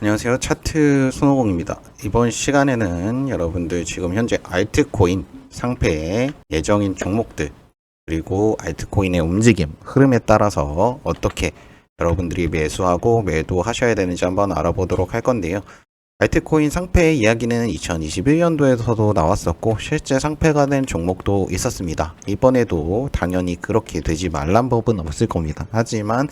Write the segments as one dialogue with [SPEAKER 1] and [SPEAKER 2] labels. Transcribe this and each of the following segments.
[SPEAKER 1] 안녕하세요. 차트 손오공입니다. 이번 시간에는 여러분들 지금 현재 알트코인 상패의 예정인 종목들 그리고 알트코인의 움직임, 흐름에 따라서 어떻게 여러분들이 매수하고 매도하셔야 되는지 한번 알아보도록 할 건데요. 알트코인 상패의 이야기는 2021년도에서도 나왔었고 실제 상패가 된 종목도 있었습니다. 이번에도 당연히 그렇게 되지 말란 법은 없을 겁니다. 하지만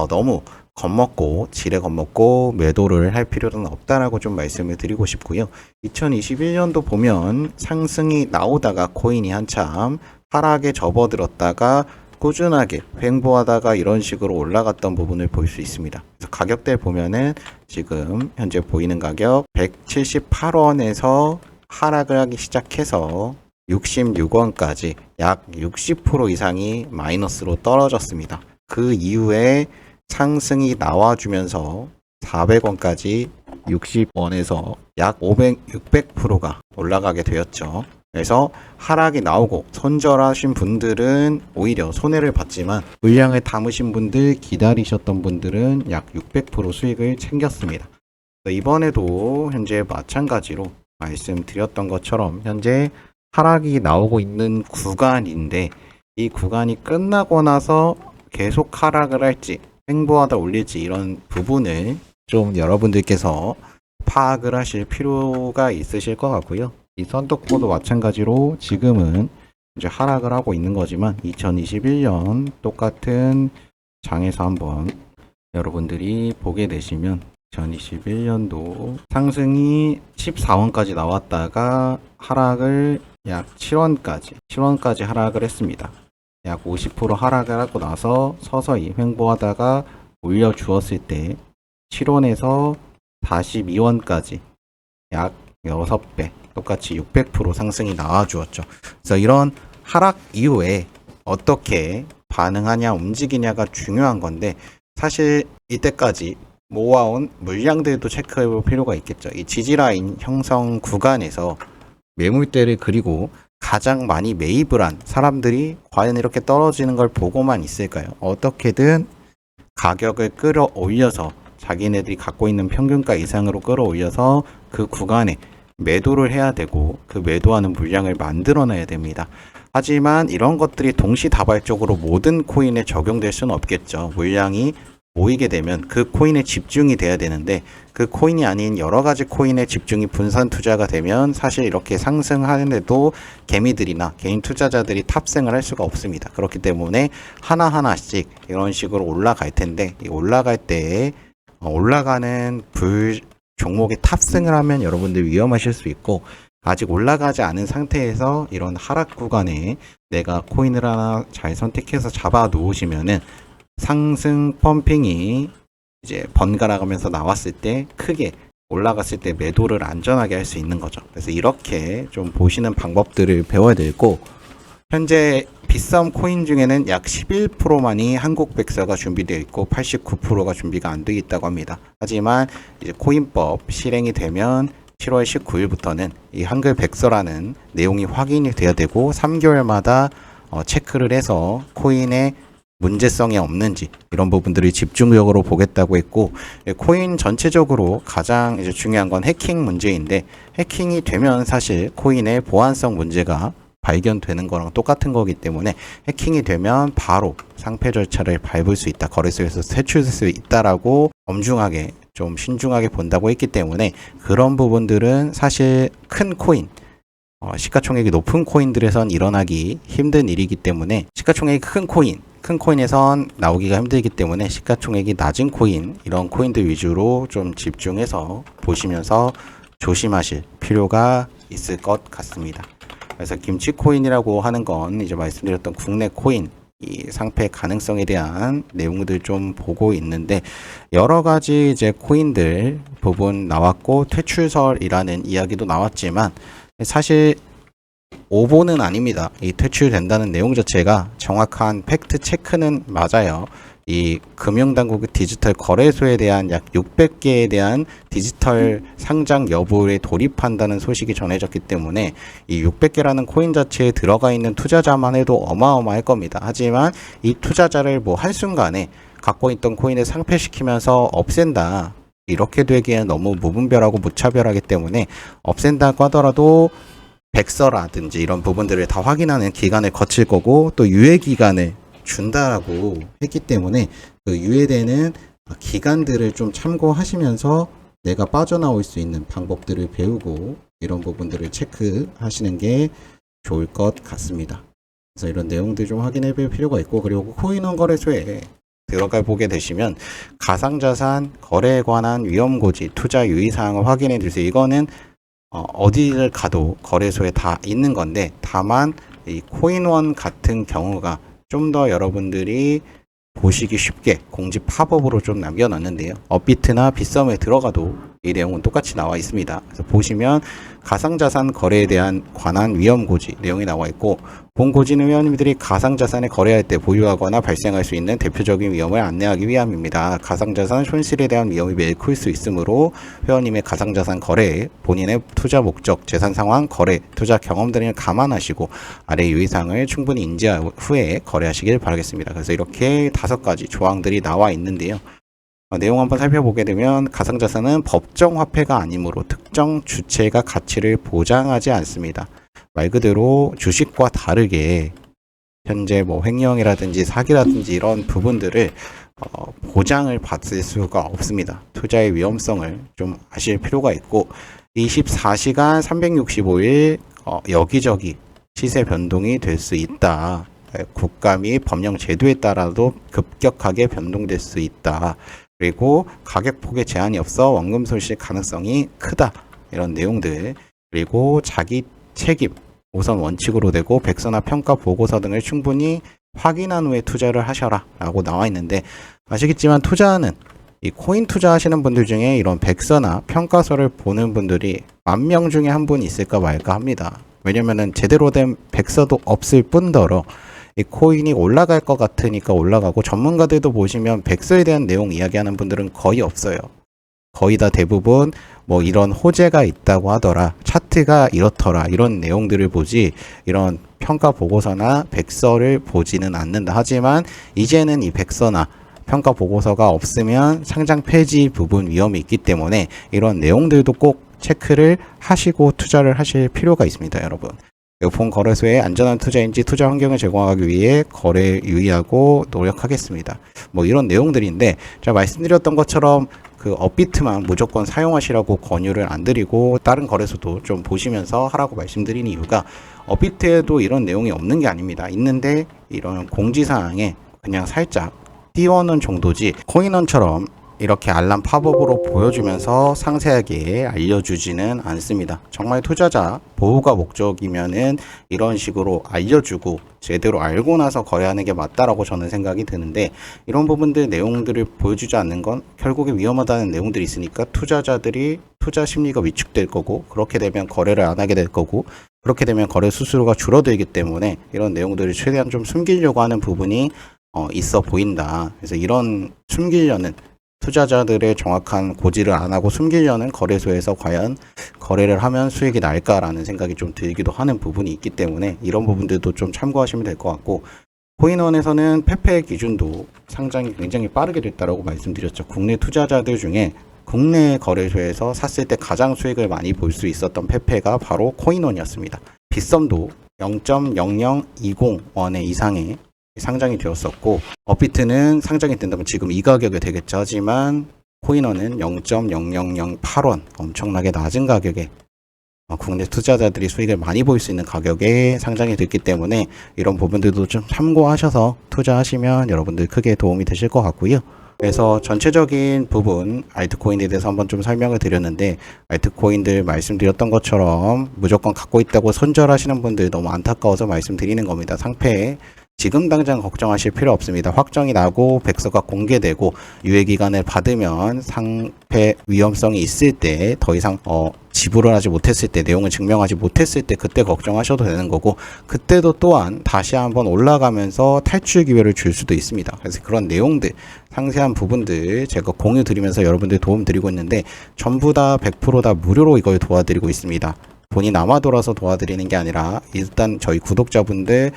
[SPEAKER 1] 너무 겁먹고 지레 겁먹고 매도를 할 필요는 없다라고 좀 말씀을 드리고 싶고요. 2021년도 보면 상승이 나오다가 코인이 한참 하락에 접어들었다가 꾸준하게 횡보하다가 이런 식으로 올라갔던 부분을 볼 수 있습니다. 그래서 가격대 보면은 지금 현재 보이는 가격 178원에서 하락을 하기 시작해서 66원까지 약 60% 이상이 마이너스로 떨어졌습니다. 그 이후에 상승이 나와주면서 400원까지 60원에서 약 600%가 올라가게 되었죠. 그래서 하락이 나오고 손절하신 분들은 오히려 손해를 봤지만 물량을 담으신 분들, 기다리셨던 분들은 약 600% 수익을 챙겼습니다. 이번에도 현재 마찬가지로 말씀드렸던 것처럼 현재 하락이 나오고 있는 구간인데 이 구간이 끝나고 나서 계속 하락을 할지 횡보하다 올릴지 이런 부분을 좀 여러분들께서 파악을 하실 필요가 있으실 것 같고요. 이 선덕보도 마찬가지로 지금은 이제 하락을 하고 있는 거지만 2021년 똑같은 장에서 한번 여러분들이 보게 되시면 2021년도 상승이 14원까지 나왔다가 하락을 약 7원까지 하락을 했습니다. 약 50% 하락을 하고 나서 서서히 횡보하다가 올려주었을 때 7원에서 42원까지 약 6배 똑같이 600% 상승이 나와주었죠. 그래서 이런 하락 이후에 어떻게 반응하냐 움직이냐가 중요한 건데 사실 이때까지 모아온 물량들도 체크해 볼 필요가 있겠죠. 이 지지라인 형성 구간에서 매물대를 그리고 가장 많이 매입을 한 사람들이 과연 이렇게 떨어지는 걸 보고만 있을까요? 어떻게든 가격을 끌어올려서 자기네들이 갖고 있는 평균가 이상으로 끌어올려서 그 구간에 매도를 해야 되고 그 매도하는 물량을 만들어내야 됩니다. 하지만 이런 것들이 동시다발적으로 모든 코인에 적용될 수는 없겠죠. 물량이 모이게 되면 그 코인에 집중이 돼야 되는데 그 코인이 아닌 여러 가지 코인에 집중이 분산 투자가 되면 사실 이렇게 상승하는데도 개미들이나 개인 투자자들이 탑승을 할 수가 없습니다. 그렇기 때문에 하나하나씩 이런 식으로 올라갈 텐데 이 올라갈 때 올라가는 종목에 탑승을 하면 여러분들 위험하실 수 있고 아직 올라가지 않은 상태에서 이런 하락 구간에 내가 코인을 하나 잘 선택해서 잡아 놓으시면은 상승 펌핑이 이제 번갈아가면서 나왔을 때 크게 올라갔을 때 매도를 안전하게 할 수 있는 거죠. 그래서 이렇게 좀 보시는 방법들을 배워야 되고 현재 비썸 코인 중에는 약 11%만이 한국 백서가 준비되어 있고 89%가 준비가 안 되어 있다고 합니다. 하지만 이제 코인법 실행이 되면 7월 19일부터는 이 한글 백서라는 내용이 확인이 돼야 되고 3개월마다 체크를 해서 코인의 문제성이 없는지 이런 부분들을 집중적으로 보겠다고 했고 코인 전체적으로 가장 이제 중요한 건 해킹 문제인데 해킹이 되면 사실 코인의 보안성 문제가 발견되는 거랑 똑같은 거기 때문에 해킹이 되면 바로 상패 절차를 밟을 수 있다. 거래소에서 퇴출될 수 있다라고 엄중하게 좀 신중하게 본다고 했기 때문에 그런 부분들은 사실 큰 코인 시가총액이 높은 코인들에선 일어나기 힘든 일이기 때문에 시가총액이 큰 코인에선 나오기가 힘들기 때문에 시가총액이 낮은 코인 이런 코인들 위주로 좀 집중해서 보시면서 조심하실 필요가 있을 것 같습니다. 그래서 김치코인이라고 하는 건 이제 말씀드렸던 국내 코인 이 상패 가능성에 대한 내용들 좀 보고 있는데 여러 가지 이제 코인들 부분 나왔고 퇴출설이라는 이야기도 나왔지만 사실 오보는 아닙니다. 이 퇴출된다는 내용 자체가 정확한 팩트 체크는 맞아요. 이 금융당국의 디지털 거래소에 대한 약 600개에 대한 디지털 상장 여부에 돌입한다는 소식이 전해졌기 때문에 이 600개라는 코인 자체에 들어가 있는 투자자만 해도 어마어마할 겁니다. 하지만 이 투자자를 뭐 한순간에 갖고 있던 코인을 상폐시키면서 없앤다. 이렇게 되기엔 너무 무분별하고 무차별하기 때문에 없앤다고 하더라도 백서라든지 이런 부분들을 다 확인하는 기간을 거칠 거고, 또 유예 기간을 준다라고 했기 때문에 그 유예되는 기간들을 좀 참고하시면서 내가 빠져나올 수 있는 방법들을 배우고 이런 부분들을 체크하시는 게 좋을 것 같습니다. 그래서 이런 내용들 좀 확인해 볼 필요가 있고, 그리고 코인원 거래소에 들어가 보게 되시면 가상자산 거래에 관한 위험고지, 투자 유의사항을 확인해 주세요. 이거는 어디를 가도 거래소에 다 있는 건데, 다만 이 코인원 같은 경우가 좀 더 여러분들이 보시기 쉽게 공지 팝업으로 좀 남겨놨는데요. 업비트나 빗썸에 들어가도 이 내용은 똑같이 나와 있습니다. 그래서 보시면 가상자산 거래에 대한 관한 위험고지 내용이 나와 있고, 본 고지는 회원님들이 가상자산을 거래할 때 보유하거나 발생할 수 있는 대표적인 위험을 안내하기 위함입니다. 가상자산 손실에 대한 위험이 매우 클 수 있으므로 회원님의 가상자산 거래에 본인의 투자 목적, 재산 상황, 거래, 투자 경험 등을 감안하시고 아래 유의사항을 충분히 인지한 후에 거래하시길 바라겠습니다. 그래서 이렇게 5가지 조항들이 나와 있는데요. 내용 한번 살펴보게 되면 가상자산은 법정 화폐가 아니므로 특정 주체가 가치를 보장하지 않습니다. 말 그대로 주식과 다르게 현재 뭐 횡령이라든지 사기라든지 이런 부분들을 보장을 받을 수가 없습니다. 투자의 위험성을 좀 아실 필요가 있고, 24시간 365일 여기저기 시세 변동이 될 수 있다. 국가 및 법령 제도에 따라도 급격하게 변동될 수 있다. 그리고 가격폭에 제한이 없어 원금 손실 가능성이 크다. 이런 내용들. 그리고 자기 책임 우선 원칙으로 되고 백서나 평가 보고서 등을 충분히 확인한 후에 투자를 하셔라 라고 나와 있는데, 아시겠지만 투자는 이 코인 투자하시는 분들 중에 이런 백서나 평가서를 보는 분들이 10,000명 중에 한 분 있을까 말까 합니다. 왜냐면은 제대로 된 백서도 없을 뿐더러 이 코인이 올라갈 것 같으니까 올라가고, 전문가들도 보시면 백서에 대한 내용 이야기하는 분들은 거의 없어요. 거의 다 대부분 뭐 이런 호재가 있다고 하더라, 차트가 이렇더라, 이런 내용들을 보지 이런 평가 보고서나 백서를 보지는 않는다. 하지만 이제는 이 백서나 평가 보고서가 없으면 상장 폐지 부분 위험이 있기 때문에 이런 내용들도 꼭 체크를 하시고 투자를 하실 필요가 있습니다, 여러분. 본 거래소에 안전한 투자인지 투자 환경을 제공하기 위해 거래에 유의하고 노력하겠습니다. 뭐 이런 내용들인데, 제가 말씀드렸던 것처럼 그 업비트만 무조건 사용하시라고 권유를 안 드리고 다른 거래소도 좀 보시면서 하라고 말씀드리는 이유가, 업비트에도 이런 내용이 없는 게 아닙니다. 있는데 이런 공지사항에 그냥 살짝 띄워놓은 정도지, 코인원처럼 이렇게 알람 팝업으로 보여주면서 상세하게 알려주지는 않습니다. 정말 투자자 보호가 목적이면은 이런 식으로 알려주고 제대로 알고 나서 거래하는 게 맞다라고 저는 생각이 드는데, 이런 부분들 내용들을 보여주지 않는 건 결국에 위험하다는 내용들이 있으니까 투자자들이 투자 심리가 위축될 거고, 그렇게 되면 거래를 안 하게 될 거고, 그렇게 되면 거래 수수료가 줄어들기 때문에 이런 내용들을 최대한 좀 숨기려고 하는 부분이 있어 보인다. 그래서 이런 숨기려는, 투자자들의 정확한 고지를 안 하고 숨기려는 거래소에서 과연 거래를 하면 수익이 날까라는 생각이 좀 들기도 하는 부분이 있기 때문에 이런 부분들도 좀 참고하시면 될 것 같고, 코인원에서는 페페 기준도 상장이 굉장히 빠르게 됐다라고 말씀드렸죠. 국내 투자자들 중에 국내 거래소에서 샀을 때 가장 수익을 많이 볼 수 있었던 페페가 바로 코인원이었습니다. 빗썸도 0.00201원 이상의 상장이 되었었고, 업비트는 상장이 된다면 지금 이 가격에 되겠죠. 하지만 코인원은 0.0008원, 엄청나게 낮은 가격에 국내 투자자들이 수익을 많이 볼 수 있는 가격에 상장이 됐기 때문에 이런 부분들도 좀 참고하셔서 투자하시면 여러분들 크게 도움이 되실 것 같고요. 그래서 전체적인 부분 알트코인에 대해서 한번 좀 설명을 드렸는데, 알트코인들 말씀드렸던 것처럼 무조건 갖고 있다고 손절하시는 분들 너무 안타까워서 말씀드리는 겁니다. 상패에 지금 당장 걱정하실 필요 없습니다. 확정이 나고 백서가 공개되고 유예기간을 받으면 상패 위험성이 있을 때, 더 이상 지불을 하지 못했을 때, 내용을 증명하지 못했을 때, 그때 걱정하셔도 되는 거고, 그때도 또한 다시 한번 올라가면서 탈출 기회를 줄 수도 있습니다. 그래서 그런 내용들, 상세한 부분들 제가 공유 드리면서 여러분들 도움 드리고 있는데, 전부 다 100% 무료로 이걸 도와드리고 있습니다. 돈이 남아 돌아서 도와드리는 게 아니라 일단 저희 구독자분들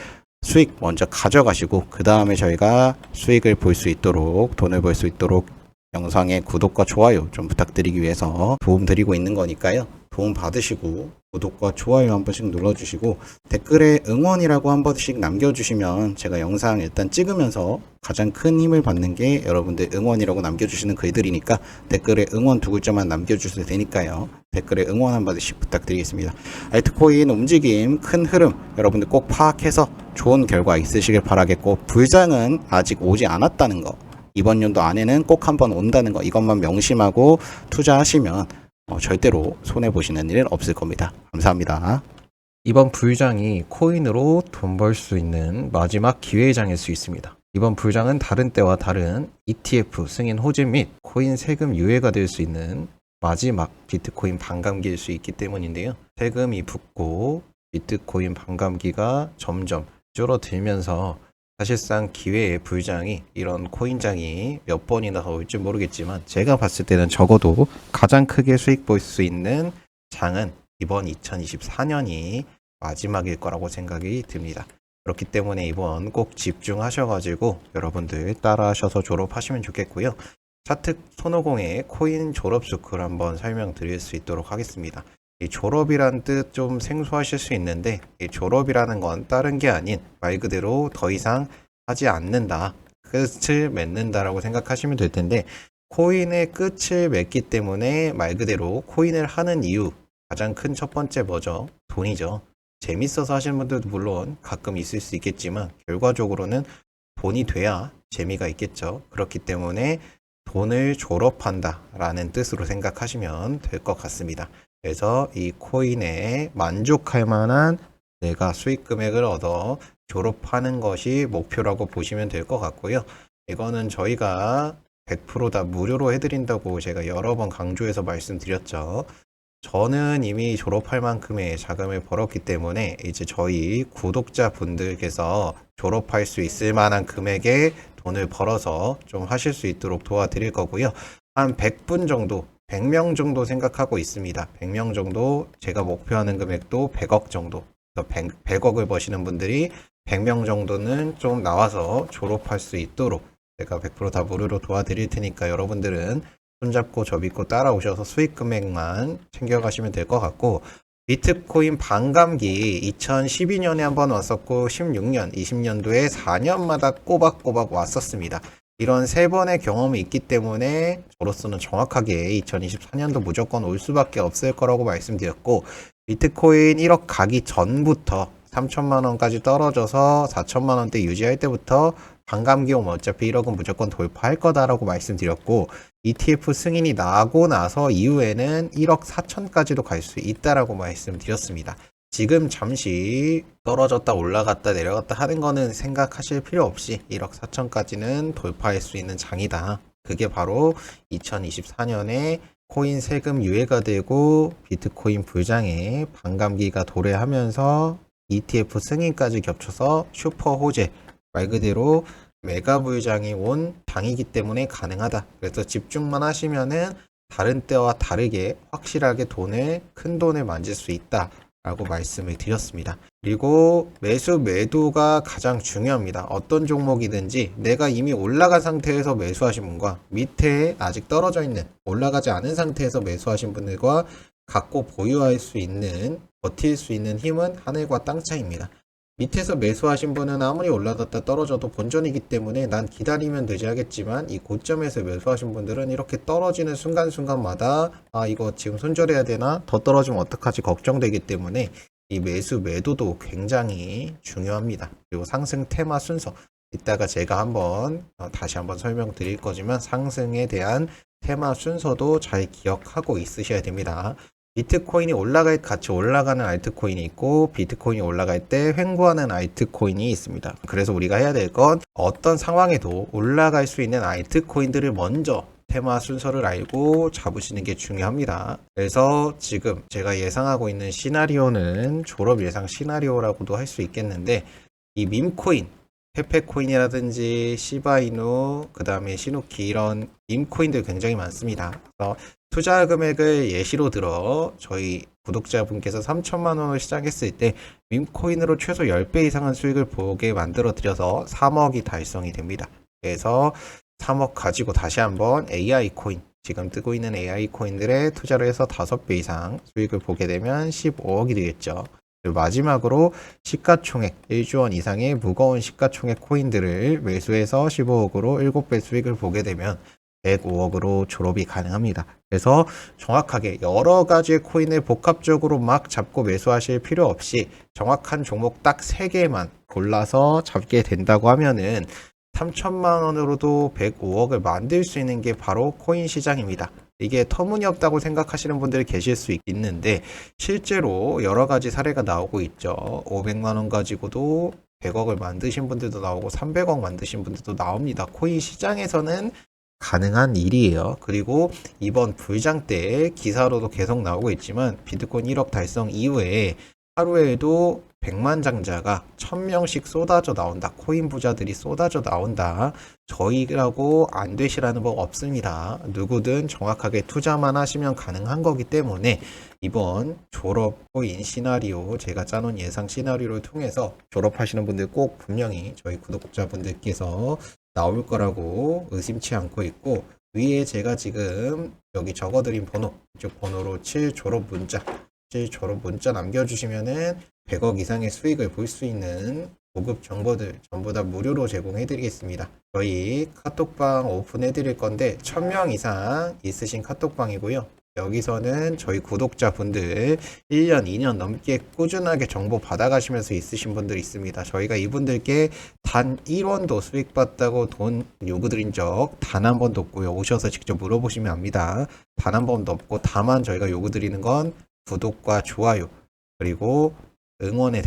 [SPEAKER 1] 수익 먼저 가져가시고 그 다음에 저희가 수익을 볼 수 있도록, 돈을 벌 수 있도록 영상의 구독과 좋아요 좀 부탁드리기 위해서 도움 드리고 있는 거니까요. 도움 받으시고 구독과 좋아요 한 번씩 눌러주시고 댓글에 응원이라고 한 번씩 남겨주시면 제가 영상 일단 찍으면서 가장 큰 힘을 받는 게 여러분들 응원이라고 남겨주시는 글들이니까 댓글에 응원 두 글자만 남겨주셔도 되니까요. 댓글에 응원 한 번씩 부탁드리겠습니다. 알트코인 움직임 큰 흐름 여러분들 꼭 파악해서 좋은 결과 있으시길 바라겠고, 불장은 아직 오지 않았다는 거, 이번 연도 안에는 꼭 한번 온다는 거, 이것만 명심하고 투자하시면 절대로 손해보시는 일 없을 겁니다. 감사합니다.
[SPEAKER 2] 이번 불장이 코인으로 돈 벌 수 있는 마지막 기회의 장일 수 있습니다. 이번 불장은 다른 때와 다른 ETF 승인 호재 및 코인 세금 유예가 될 수 있는 마지막 비트코인 반감기일 수 있기 때문인데요. 세금이 붙고 비트코인 반감기가 점점 줄어들면서 사실상 기회의 불장이, 이런 코인장이 몇 번이나 더 올지 모르겠지만 제가 봤을 때는 적어도 가장 크게 수익 볼 수 있는 장은 이번 2024년이 마지막일 거라고 생각이 듭니다. 그렇기 때문에 이번 꼭 집중하셔가지고 여러분들 따라하셔서 졸업하시면 좋겠고요. 차트 손오공의 코인 졸업 스쿨 한번 설명드릴 수 있도록 하겠습니다. 이 졸업이란 뜻 좀 생소하실 수 있는데, 이 졸업이라는 건 다른 게 아닌 말 그대로 더 이상 하지 않는다, 끝을 맺는다라고 생각하시면 될 텐데, 코인의 끝을 맺기 때문에 말 그대로 코인을 하는 이유, 가장 큰 첫 번째 뭐죠? 돈이죠. 재밌어서 하시는 분들도 물론 가끔 있을 수 있겠지만 결과적으로는 돈이 돼야 재미가 있겠죠. 그렇기 때문에 돈을 졸업한다 라는 뜻으로 생각하시면 될 것 같습니다. 그래서 이 코인에 만족할 만한 내가 수익 금액을 얻어 졸업하는 것이 목표라고 보시면 될 것 같고요. 이거는 저희가 100% 다 무료로 해드린다고 제가 여러 번 강조해서 말씀드렸죠. 저는 이미 졸업할 만큼의 자금을 벌었기 때문에 이제 저희 구독자분들께서 졸업할 수 있을 만한 금액의 돈을 벌어서 좀 하실 수 있도록 도와드릴 거고요. 한 100분 정도, 100명 정도 생각하고 있습니다. 100명 정도, 제가 목표하는 금액도 100억 정도. 100억을 버시는 분들이 100명 정도는 좀 나와서 졸업할 수 있도록 제가 100% 다 무료로 도와드릴 테니까 여러분들은 손잡고 저 믿고 따라오셔서 수익 금액만 챙겨가시면 될 것 같고, 비트코인 반감기 2012년에 한번 왔었고 16년, 20년도에 4년마다 꼬박꼬박 왔었습니다. 이런 세 번의 경험이 있기 때문에 저로서는 정확하게 2024년도 무조건 올 수밖에 없을 거라고 말씀드렸고, 비트코인 1억 가기 전부터 3천만 원까지 떨어져서 4천만 원대 유지할 때부터 반감기 오면 어차피 1억은 무조건 돌파할 거다라고 말씀드렸고, ETF 승인이 나고 나서 이후에는 1억 4천까지도 갈 수 있다라고 말씀드렸습니다. 지금 잠시 떨어졌다 올라갔다 내려갔다 하는 거는 생각하실 필요 없이 1억 4천까지는 돌파할 수 있는 장이다. 그게 바로 2024년에 코인 세금 유예가 되고 비트코인 불장에 반감기가 도래하면서 ETF 승인까지 겹쳐서 슈퍼 호재, 말 그대로 메가 불장이 온 당이기 때문에 가능하다. 그래서 집중만 하시면은 다른 때와 다르게 확실하게 큰 돈을 만질 수 있다 라고 말씀을 드렸습니다. 그리고 매수 매도가 가장 중요합니다. 어떤 종목이든지 내가 이미 올라간 상태에서 매수하신 분과 밑에 아직 떨어져 있는, 올라가지 않은 상태에서 매수하신 분들과 갖고 보유할 수 있는, 버틸 수 있는 힘은 하늘과 땅 차이입니다. 밑에서 매수하신 분은 아무리 올라갔다 떨어져도 본전이기 때문에 난 기다리면 되지 하겠지만, 이 고점에서 매수하신 분들은 이렇게 떨어지는 순간순간마다 이거 지금 손절해야 되나? 더 떨어지면 어떡하지? 걱정되기 때문에 이 매수 매도도 굉장히 중요합니다. 그리고 상승 테마 순서, 이따가 제가 다시 한번 설명드릴 거지만 상승에 대한 테마 순서도 잘 기억하고 있으셔야 됩니다. 비트코인이 같이 올라가는 알트코인이 있고, 비트코인이 올라갈 때 횡보하는 알트코인이 있습니다. 그래서 우리가 해야 될 건 어떤 상황에도 올라갈 수 있는 알트코인들을 먼저 테마 순서를 알고 잡으시는 게 중요합니다. 그래서 지금 제가 예상하고 있는 시나리오는 졸업 예상 시나리오라고도 할 수 있겠는데, 이 밈코인, 페페코인이라든지 시바이누, 그 다음에 시누키, 이런 밈코인들 굉장히 많습니다. 그래서 투자 금액을 예시로 들어 저희 구독자분께서 3천만 원을 시작했을 때 밈코인으로 최소 10배 이상의 수익을 보게 만들어 드려서 3억이 달성이 됩니다. 그래서 3억 가지고 다시 한번 AI 코인, 지금 뜨고 있는 AI 코인들에 투자를 해서 5배 이상 수익을 보게 되면 15억이 되겠죠. 그리고 마지막으로 시가총액 1조 원 이상의 무거운 시가총액 코인들을 매수해서 15억으로 7배 수익을 보게 되면 105억으로 졸업이 가능합니다. 그래서 정확하게 여러 가지의 코인을 복합적으로 막 잡고 매수하실 필요 없이 정확한 종목 딱 3개만 골라서 잡게 된다고 하면은 3천만 원으로도 105억을 만들 수 있는 게 바로 코인 시장입니다. 이게 터무니없다고 생각하시는 분들이 계실 수 있는데 실제로 여러 가지 사례가 나오고 있죠. 500만 원 가지고도 100억을 만드신 분들도 나오고 300억 만드신 분들도 나옵니다. 코인 시장에서는 가능한 일이에요. 그리고 이번 불장 때 기사로도 계속 나오고 있지만 비트코인 1억 달성 이후에 하루에도 100만 장자가 1000명씩 쏟아져 나온다. 코인 부자들이 쏟아져 나온다. 저희라고 안 되시라는 법 없습니다. 누구든 정확하게 투자만 하시면 가능한 거기 때문에 이번 졸업 코인 시나리오, 제가 짜놓은 예상 시나리오를 통해서 졸업하시는 분들 꼭 분명히 저희 구독자분들께서 나올 거라고 의심치 않고 있고, 위에 제가 지금 여기 적어드린 번호, 이쪽 번호로 7 졸업 문자 남겨주시면은 100억 이상의 수익을 볼 수 있는 고급 정보들 전부 다 무료로 제공해 드리겠습니다. 저희 카톡방 오픈해 드릴 건데 1000명 이상 있으신 카톡방이고요. 여기서는 저희 구독자분들 1년, 2년 넘게 꾸준하게 정보 받아가시면서 있으신 분들이 있습니다. 저희가 이분들께 단 1원도 수익 봤다고 돈 요구드린 적 단 한 번도 없고요. 오셔서 직접 물어보시면 압니다. 단 한 번도 없고, 다만 저희가 요구드리는 건 구독과 좋아요, 그리고 응원의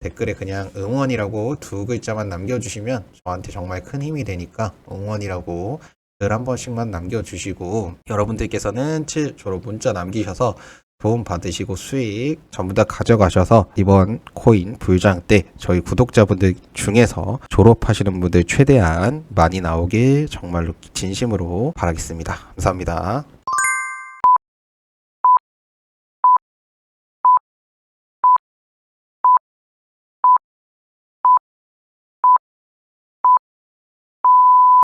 [SPEAKER 2] 댓글에 그냥 응원이라고 2글자만 남겨주시면 저한테 정말 큰 힘이 되니까 응원이라고 글 한 번씩만 남겨주시고, 여러분들께서는 7 졸업 문자 남기셔서 도움 받으시고 수익 전부 다 가져가셔서 이번 코인 불장 때 저희 구독자분들 중에서 졸업하시는 분들 최대한 많이 나오길 정말로 진심으로 바라겠습니다. 감사합니다.